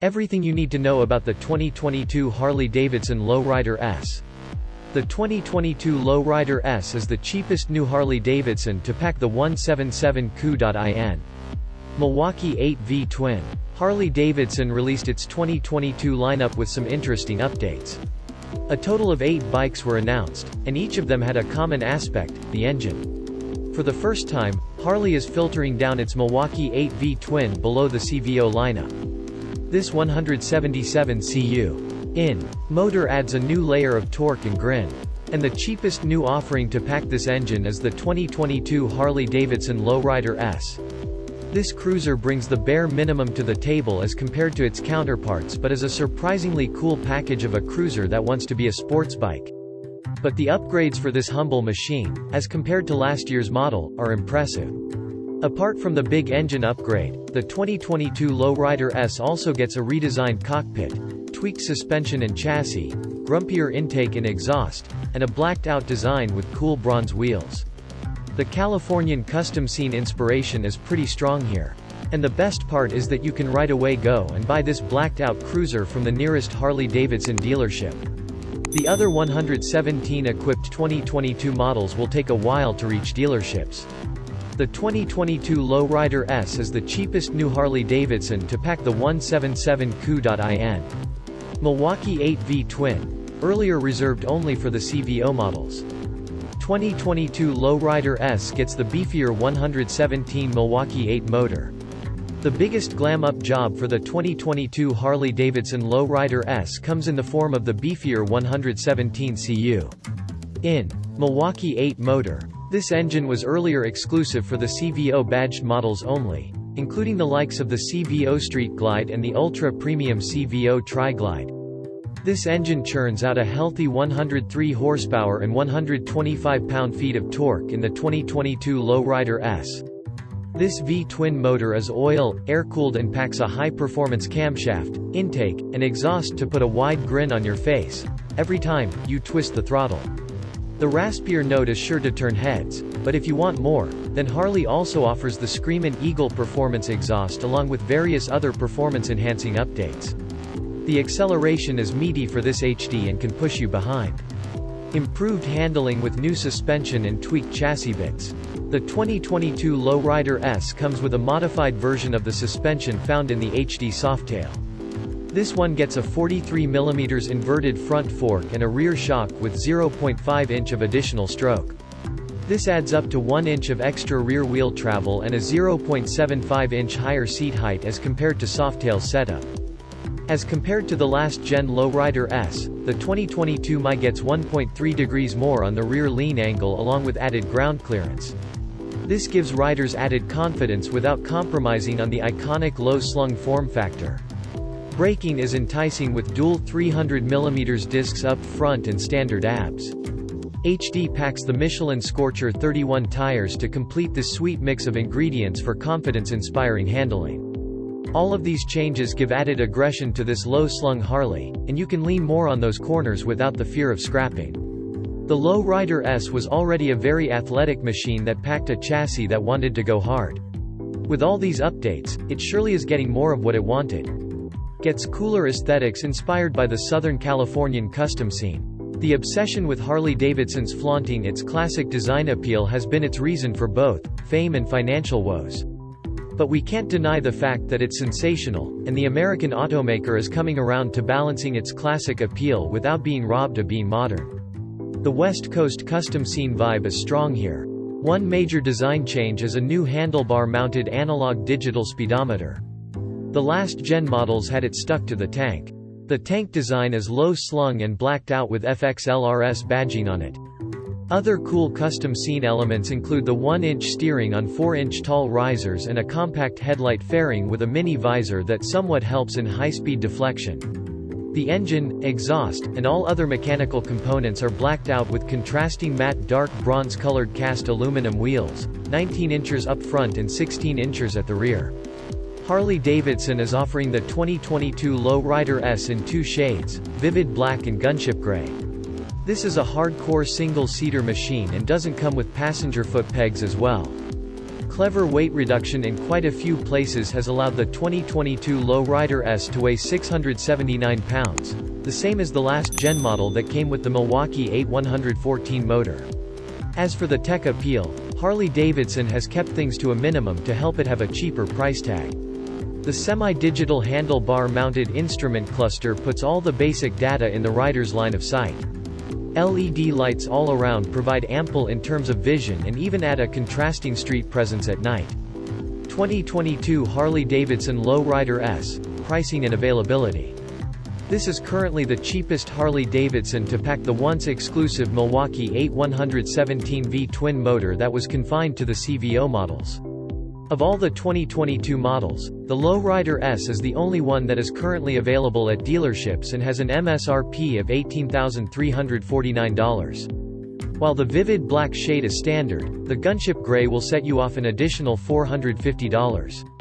Everything you need to know about the 2022 Harley-Davidson Low Rider S. The 2022 Low Rider S is the cheapest new Harley-Davidson to pack the 177 coup.in. Milwaukee-Eight V-Twin. Harley-Davidson released its 2022 lineup with some interesting updates. A total of 8 bikes were announced, and each of them had a common aspect, the engine. For the first time, Harley is filtering down its Milwaukee-Eight V-Twin below the CVO lineup. This 177 cu.in motor adds a new layer of torque and grin. And the cheapest new offering to pack this engine is the 2022 Harley-Davidson Low Rider S. This cruiser brings the bare minimum to the table as compared to its counterparts, but is a surprisingly cool package of a cruiser that wants to be a sports bike. But the upgrades for this humble machine, as compared to last year's model, are impressive. Apart from the big engine upgrade, the 2022 Low Rider S also gets a redesigned cockpit, tweaked suspension and chassis, grumpier intake and exhaust, and a blacked-out design with cool bronze wheels. The Californian custom scene inspiration is pretty strong here. And the best part is that you can right away go and buy this blacked-out cruiser from the nearest Harley-Davidson dealership. The other 117 equipped 2022 models will take a while to reach dealerships. The 2022 Low Rider S is the cheapest new Harley-Davidson to pack the 177 coup.in. Milwaukee-Eight V-Twin. Earlier reserved only for the CVO models. 2022 Low Rider S gets the beefier 117 Milwaukee-Eight motor. The biggest glam-up job for the 2022 Harley-Davidson Low Rider S comes in the form of the beefier 117 cu.in Milwaukee-Eight motor. This engine was earlier exclusive for the CVO badged models only, including the likes of the CVO Street Glide and the ultra-premium CVO Tri-Glide. This engine churns out a healthy 103 horsepower and 125 pound-feet of torque in the 2022 Low Rider S. This V-twin motor is oil, air-cooled and packs a high-performance camshaft, intake, and exhaust to put a wide grin on your face every time you twist the throttle. The raspier note is sure to turn heads, but if you want more, then Harley also offers the Screamin' Eagle performance exhaust along with various other performance-enhancing updates. The acceleration is meaty for this HD and can push you behind. Improved handling with new suspension and tweaked chassis bits. The 2022 Low Rider S comes with a modified version of the suspension found in the HD Softail. This one gets a 43mm inverted front fork and a rear shock with 0.5 inch of additional stroke. This adds up to 1 inch of extra rear wheel travel and a 0.75 inch higher seat height as compared to Softail's setup. As compared to the last-gen Low Rider S, the 2022 Mi gets 1.3 degrees more on the rear lean angle along with added ground clearance. This gives riders added confidence without compromising on the iconic low-slung form factor. Braking is enticing with dual 300mm discs up front and standard ABS. HD packs the Michelin Scorcher 31 tires to complete this sweet mix of ingredients for confidence-inspiring handling. All of these changes give added aggression to this low-slung Harley, and you can lean more on those corners without the fear of scrapping. The Low Rider S was already a very athletic machine that packed a chassis that wanted to go hard. With all these updates, it surely is getting more of what it wanted. Gets cooler aesthetics inspired by the Southern Californian custom scene. The obsession with Harley-Davidson's flaunting its classic design appeal has been its reason for both fame and financial woes. But we can't deny the fact that it's sensational, and the American automaker is coming around to balancing its classic appeal without being robbed of being modern. The West Coast custom scene vibe is strong here. One major design change is a new handlebar-mounted analog-digital speedometer. The last-gen models had it stuck to the tank. The tank design is low-slung and blacked out with FXLRS badging on it. Other cool custom scene elements include the 1-inch steering on 4-inch tall risers and a compact headlight fairing with a mini visor that somewhat helps in high-speed deflection. The engine, exhaust, and all other mechanical components are blacked out with contrasting matte dark bronze-colored cast aluminum wheels, 19 inches up front and 16 inches at the rear. Harley-Davidson is offering the 2022 Low Rider S in 2 shades, vivid black and gunship gray. This is a hardcore single-seater machine and doesn't come with passenger foot pegs as well. clever weight reduction in quite a few places has allowed the 2022 Low Rider S to weigh 679 pounds, the same as the last-gen model that came with the Milwaukee-Eight 114 motor. As for the tech appeal, Harley-Davidson has kept things to a minimum to help it have a cheaper price tag. The semi-digital handlebar-mounted instrument cluster puts all the basic data in the rider's line of sight. LED lights all around provide ample in terms of vision and even add a contrasting street presence at night. 2022 Harley-Davidson Low Rider S, pricing and availability. This is currently the cheapest Harley-Davidson to pack the once exclusive Milwaukee-Eight 117 V-Twin motor that was confined to the CVO models. Of all the 2022 models, the Low Rider S is the only one that is currently available at dealerships and has an MSRP of $18,349. While the vivid black shade is standard, the gunship gray will set you off an additional $450.